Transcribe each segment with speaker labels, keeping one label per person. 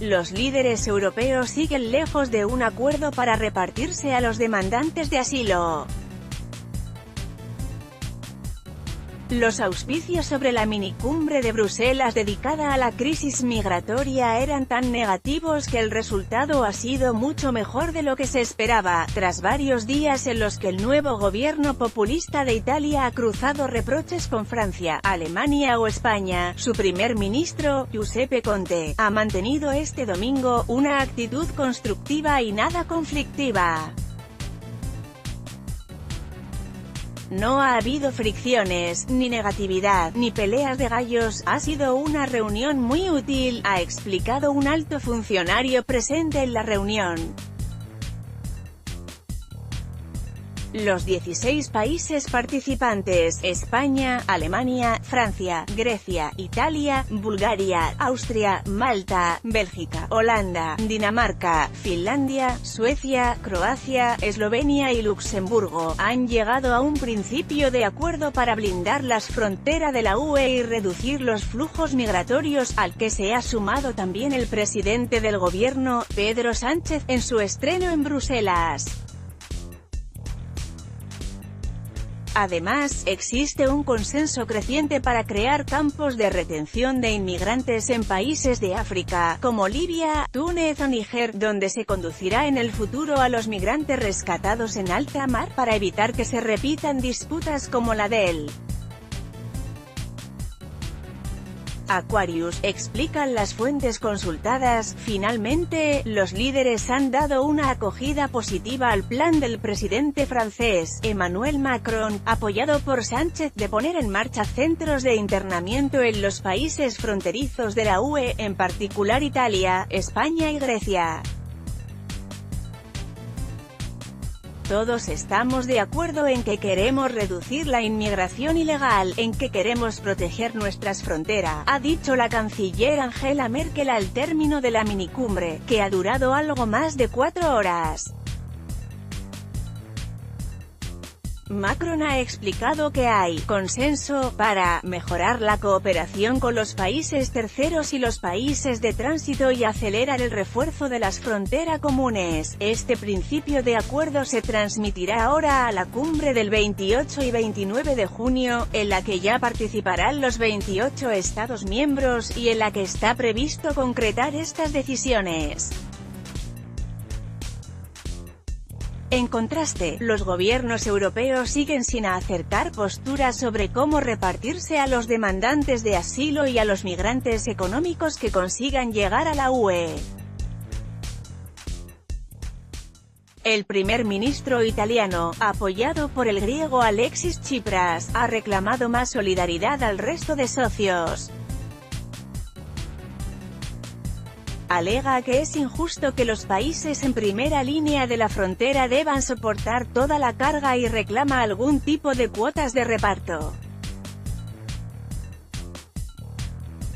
Speaker 1: Los líderes europeos siguen lejos de un acuerdo para repartirse a los demandantes de asilo. Los auspicios sobre la minicumbre de Bruselas dedicada a la crisis migratoria eran tan negativos que el resultado ha sido mucho mejor de lo que se esperaba, tras varios días en los que el nuevo gobierno populista de Italia ha cruzado reproches con Francia, Alemania o España. Su primer ministro, Giuseppe Conte, ha mantenido este domingo una actitud constructiva y nada conflictiva. No ha habido fricciones, ni negatividad, ni peleas de gallos, ha sido una reunión muy útil, ha explicado un alto funcionario presente en la reunión. Los 16 países participantes, España, Alemania, Francia, Grecia, Italia, Bulgaria, Austria, Malta, Bélgica, Holanda, Dinamarca, Finlandia, Suecia, Croacia, Eslovenia y Luxemburgo, han llegado a un principio de acuerdo para blindar las fronteras de la UE y reducir los flujos migratorios, al que se ha sumado también el presidente del gobierno, Pedro Sánchez, en su estreno en Bruselas. Además, existe un consenso creciente para crear campos de retención de inmigrantes en países de África, como Libia, Túnez o Níger, donde se conducirá en el futuro a los migrantes rescatados en alta mar, para evitar que se repitan disputas como la del Aquarius, explican las fuentes consultadas. Finalmente, los líderes han dado una acogida positiva al plan del presidente francés, Emmanuel Macron, apoyado por Sánchez, de poner en marcha centros de internamiento en los países fronterizos de la UE, en particular Italia, España y Grecia. Todos estamos de acuerdo en que queremos reducir la inmigración ilegal, en que queremos proteger nuestras fronteras, ha dicho la canciller Angela Merkel al término de la minicumbre, que ha durado algo más de 4 horas. Macron ha explicado que hay consenso para mejorar la cooperación con los países terceros y los países de tránsito y acelerar el refuerzo de las fronteras comunes. Este principio de acuerdo se transmitirá ahora a la cumbre del 28 y 29 de junio, en la que ya participarán los 28 Estados miembros, y en la que está previsto concretar estas decisiones. En contraste, los gobiernos europeos siguen sin acercar posturas sobre cómo repartirse a los demandantes de asilo y a los migrantes económicos que consigan llegar a la UE. El primer ministro italiano, apoyado por el griego Alexis Tsipras, ha reclamado más solidaridad al resto de socios. Alega que es injusto que los países en primera línea de la frontera deban soportar toda la carga y reclama algún tipo de cuotas de reparto.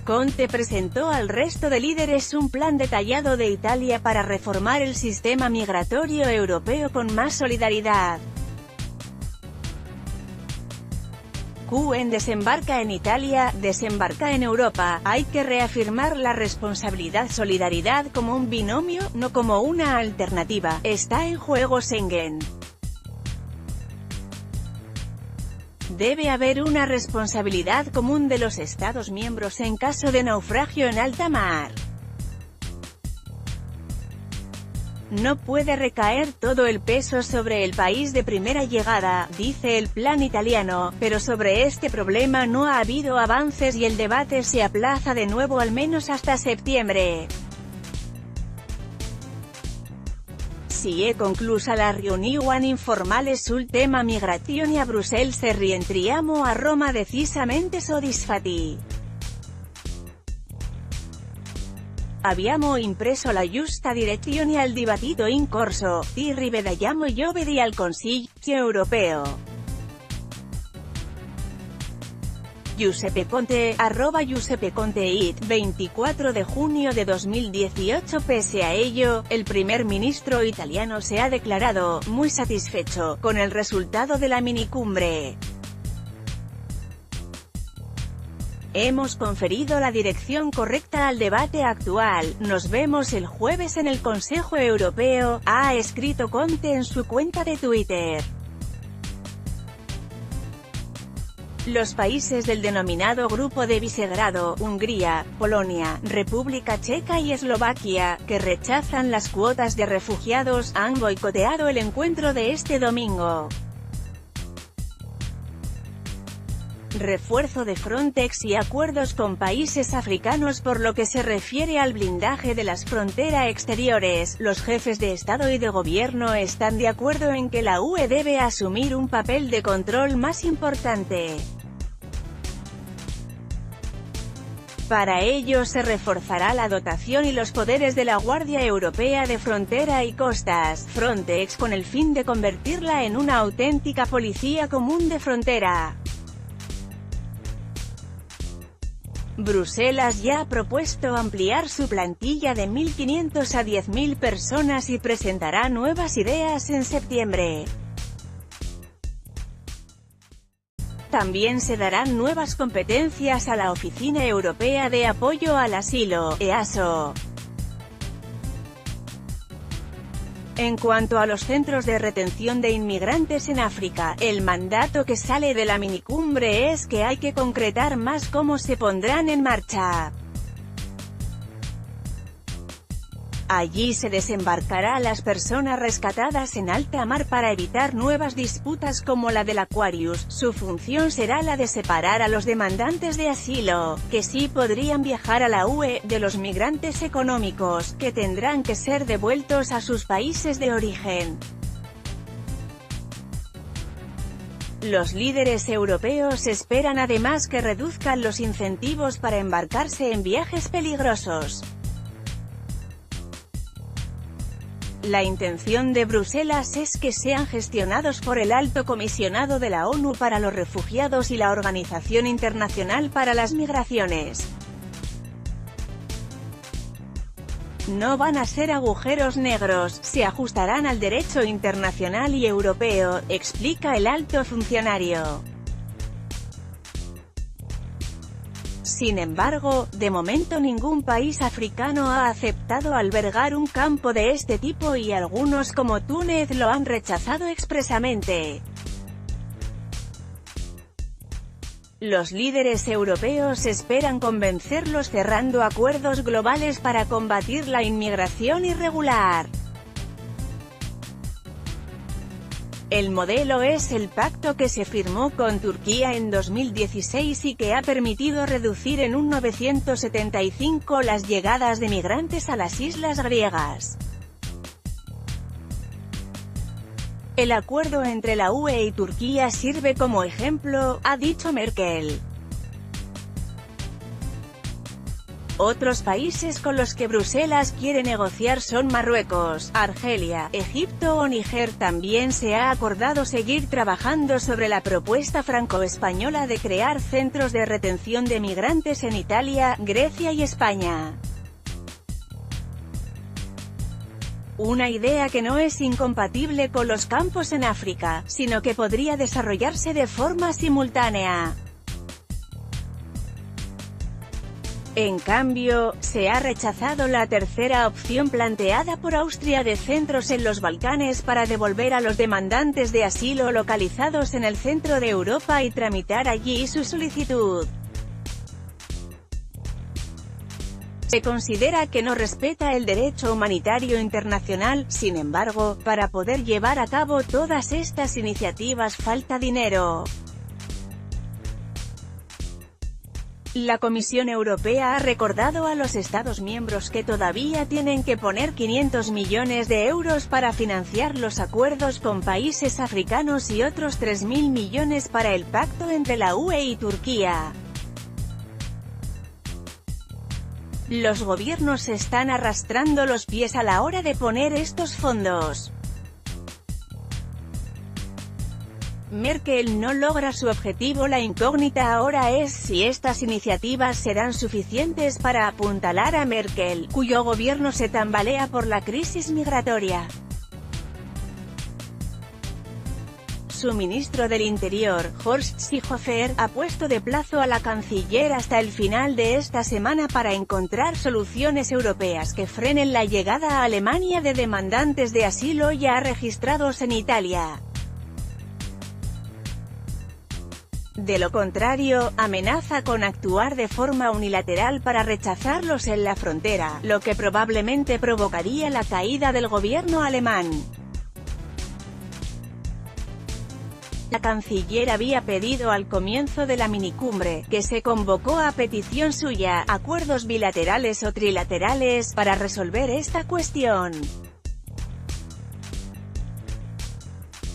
Speaker 1: Conte presentó al resto de líderes un plan detallado de Italia para reformar el sistema migratorio europeo con más solidaridad. QN desembarca en Italia, desembarca en Europa. Hay que reafirmar la responsabilidad-solidaridad como un binomio, no como una alternativa. Está en juego Schengen. Debe haber una responsabilidad común de los Estados miembros en caso de naufragio en alta mar. No puede recaer todo el peso sobre el país de primera llegada, dice el plan italiano, pero sobre este problema no ha habido avances y el debate se aplaza de nuevo al menos hasta septiembre. Si è conclusa la riunione informale sul tema migrazioni a Bruxelles e rientriamo a Roma decisamente soddisfatti. Abbiamo impreso la giusta direzione al dibattito in corso, ti rivediamo giovedì al Consiglio europeo. Giuseppe Conte, @GiuseppeConte_it, 24 de junio de 2018. Pese a ello, el primer ministro italiano se ha declarado muy satisfecho con el resultado de la minicumbre. Hemos conferido la dirección correcta al debate actual. Nos vemos el jueves en el Consejo Europeo, ha escrito Conte en su cuenta de Twitter. Los países del denominado Grupo de Visegrado, Hungría, Polonia, República Checa y Eslovaquia, que rechazan las cuotas de refugiados, han boicoteado el encuentro de este domingo. Refuerzo de Frontex y acuerdos con países africanos. Por lo que se refiere al blindaje de las fronteras exteriores, los jefes de Estado y de Gobierno están de acuerdo en que la UE debe asumir un papel de control más importante. Para ello se reforzará la dotación y los poderes de la Guardia Europea de Frontera y Costas, Frontex, con el fin de convertirla en una auténtica policía común de frontera. Bruselas ya ha propuesto ampliar su plantilla de 1.500 a 10.000 personas y presentará nuevas ideas en septiembre. También se darán nuevas competencias a la Oficina Europea de Apoyo al Asilo, EASO. En cuanto a los centros de retención de inmigrantes en África, el mandato que sale de la minicumbre es que hay que concretar más cómo se pondrán en marcha. Allí se desembarcará a las personas rescatadas en alta mar para evitar nuevas disputas como la del Aquarius. Su función será la de separar a los demandantes de asilo, que sí podrían viajar a la UE, de los migrantes económicos, que tendrán que ser devueltos a sus países de origen. Los líderes europeos esperan además que reduzcan los incentivos para embarcarse en viajes peligrosos. La intención de Bruselas es que sean gestionados por el Alto Comisionado de la ONU para los Refugiados y la Organización Internacional para las Migraciones. No van a ser agujeros negros, se ajustarán al derecho internacional y europeo, explica el alto funcionario. Sin embargo, de momento ningún país africano ha aceptado albergar un campo de este tipo y algunos como Túnez lo han rechazado expresamente. Los líderes europeos esperan convencerlos cerrando acuerdos globales para combatir la inmigración irregular. El modelo es el pacto que se firmó con Turquía en 2016 y que ha permitido reducir en un 975 las llegadas de migrantes a las islas griegas. El acuerdo entre la UE y Turquía sirve como ejemplo, ha dicho Merkel. Otros países con los que Bruselas quiere negociar son Marruecos, Argelia, Egipto o Níger. También se ha acordado seguir trabajando sobre la propuesta franco-española de crear centros de retención de migrantes en Italia, Grecia y España. Una idea que no es incompatible con los campos en África, sino que podría desarrollarse de forma simultánea. En cambio, se ha rechazado la tercera opción planteada por Austria de centros en los Balcanes para devolver a los demandantes de asilo localizados en el centro de Europa y tramitar allí su solicitud. Se considera que no respeta el derecho humanitario internacional. Sin embargo, para poder llevar a cabo todas estas iniciativas falta dinero. La Comisión Europea ha recordado a los Estados miembros que todavía tienen que poner 500 millones de euros para financiar los acuerdos con países africanos y otros 3.000 millones para el pacto entre la UE y Turquía. Los gobiernos están arrastrando los pies a la hora de poner estos fondos. Merkel no logra su objetivo. La incógnita ahora es si estas iniciativas serán suficientes para apuntalar a Merkel, cuyo gobierno se tambalea por la crisis migratoria. Su ministro del Interior, Horst Seehofer, ha puesto de plazo a la canciller hasta el final de esta semana para encontrar soluciones europeas que frenen la llegada a Alemania de demandantes de asilo ya registrados en Italia. De lo contrario, amenaza con actuar de forma unilateral para rechazarlos en la frontera, lo que probablemente provocaría la caída del gobierno alemán. La canciller había pedido al comienzo de la minicumbre, que se convocó a petición suya, acuerdos bilaterales o trilaterales, para resolver esta cuestión.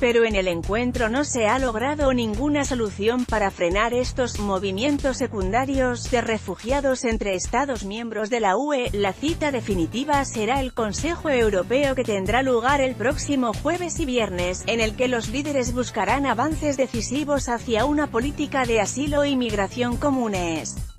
Speaker 1: Pero en el encuentro no se ha logrado ninguna solución para frenar estos movimientos secundarios de refugiados entre Estados miembros de la UE. La cita definitiva será el Consejo Europeo, que tendrá lugar el próximo jueves y viernes, en el que los líderes buscarán avances decisivos hacia una política de asilo y migración comunes.